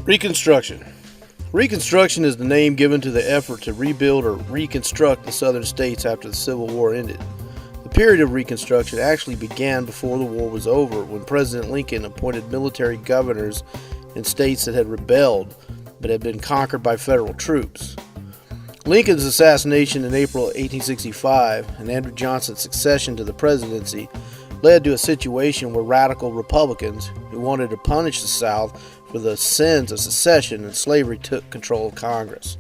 Reconstruction. Reconstruction is the name given to the effort to rebuild or reconstruct the southern states after the Civil War ended. The period of Reconstruction actually began before the war was over, when President Lincoln appointed military governors in states that had rebelled but had been conquered by federal troops. Lincoln's assassination in April 1865 and Andrew Johnson's succession to the presidency led to a situation where radical Republicans who wanted to punish the South for the sins of secession and slavery took control of Congress.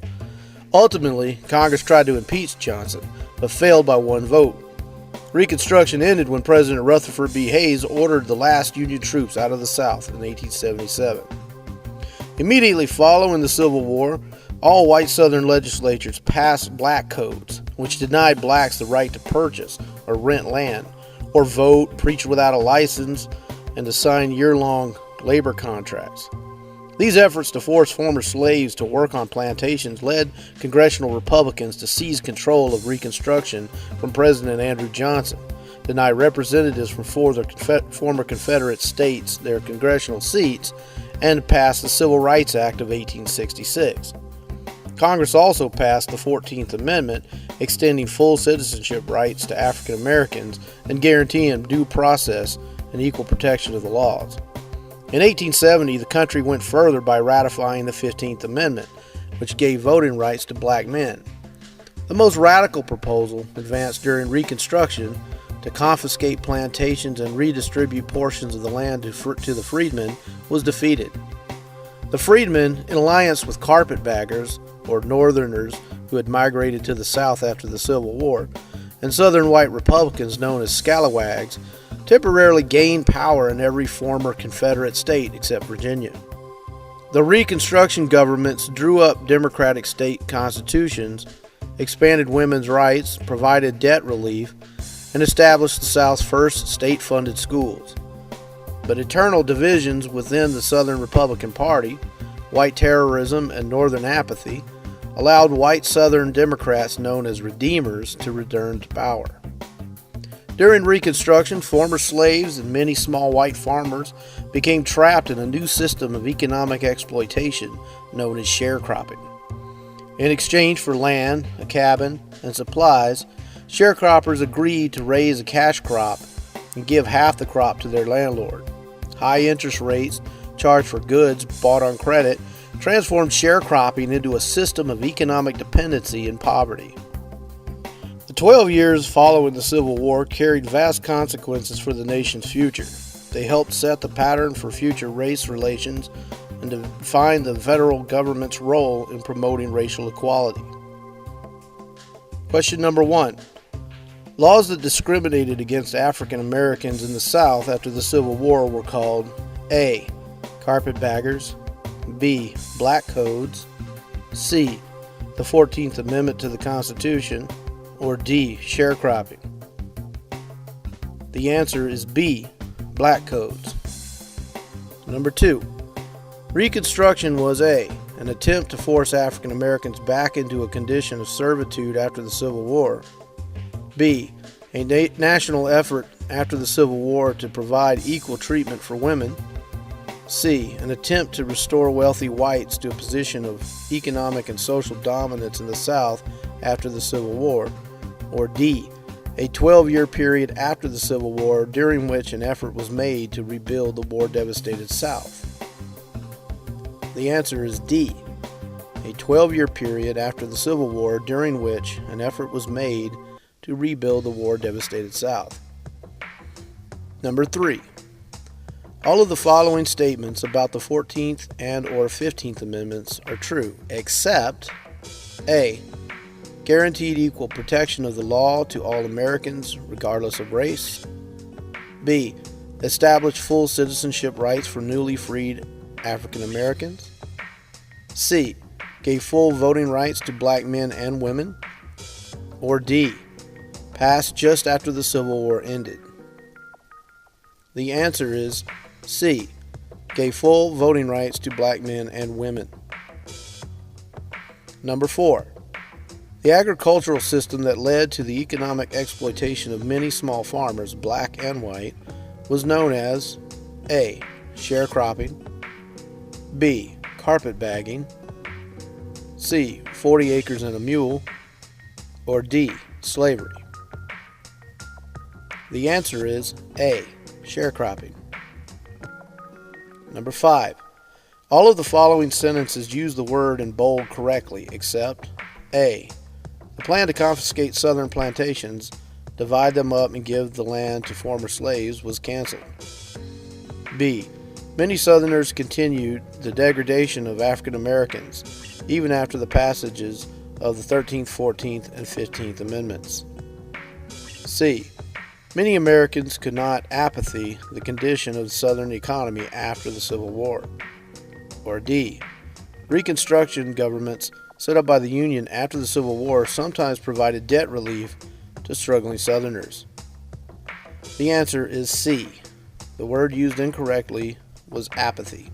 Ultimately, Congress tried to impeach Johnson, but failed by one vote. Reconstruction ended when President Rutherford B. Hayes ordered the last Union troops out of the South in 1877. Immediately following the Civil War, all white Southern legislatures passed black codes, which denied blacks the right to purchase or rent land, or vote, preach without a license, and to sign year-long labor contracts. These efforts to force former slaves to work on plantations led congressional Republicans to seize control of Reconstruction from President Andrew Johnson, deny representatives from former Confederate states their congressional seats, and pass the Civil Rights Act of 1866. Congress also passed the 14th Amendment, extending full citizenship rights to African Americans and guaranteeing due process and equal protection of the laws. In 1870, the country went further by ratifying the 15th Amendment, which gave voting rights to black men. The most radical proposal advanced during Reconstruction, to confiscate plantations and redistribute portions of the land to the freedmen, was defeated. The freedmen, in alliance with carpetbaggers, or Northerners who had migrated to the South after the Civil War, and Southern white Republicans known as scalawags, temporarily gained power in every former Confederate state except Virginia. The Reconstruction governments drew up democratic state constitutions, expanded women's rights, provided debt relief, and established the South's first state-funded schools. But internal divisions within the Southern Republican Party, white terrorism, and Northern apathy allowed white Southern Democrats known as Redeemers to return to power. During Reconstruction, former slaves and many small white farmers became trapped in a new system of economic exploitation known as sharecropping. In exchange for land, a cabin, and supplies, sharecroppers agreed to raise a cash crop and give half the crop to their landlord. High interest rates charged for goods bought on credit transformed sharecropping into a system of economic dependency and poverty. The 12 years following the Civil War carried vast consequences for the nation's future. They helped set the pattern for future race relations and define the federal government's role in promoting racial equality. Question number 1. Laws that discriminated against African Americans in the South after the Civil War were called A. Carpetbaggers, B. Black Codes, C. the 14th Amendment to the Constitution, or D. Sharecropping. The answer is B. Black Codes. Number 2. Reconstruction was A. an attempt to force African Americans back into a condition of servitude after the Civil War. B. a national effort after the Civil War to provide equal treatment for women. C. an attempt to restore wealthy whites to a position of economic and social dominance in the South after the Civil War. Or D. a 12-year period after the Civil War during which an effort was made to rebuild the war-devastated South. The answer is D. a 12-year period after the Civil War during which an effort was made to rebuild the war-devastated South. Number 3. All of the following statements about the 14th and or 15th Amendments are true, except A. guaranteed equal protection of the law to all Americans, regardless of race. B. established full citizenship rights for newly freed African Americans. C. gave full voting rights to black men and women. Or D. passed just after the Civil War ended. The answer is C. gave full voting rights to black men and women. Number 4. The agricultural system that led to the economic exploitation of many small farmers, black and white, was known as A. sharecropping, B. carpetbagging, C. 40 acres and a mule, or D. slavery? The answer is A. sharecropping. Number 5. All of the following sentences use the word in bold correctly except A. The plan to confiscate southern plantations, divide them up, and give the land to former slaves was canceled. B. Many Southerners continued the degradation of African Americans even after the passages of the 13th, 14th, and 15th Amendments. C. Many Americans could not apathy the condition of the Southern economy after the Civil War. Or D. Reconstruction governments set up by the Union after the Civil War sometimes provided debt relief to struggling Southerners. The answer is C. The word used incorrectly was apathy.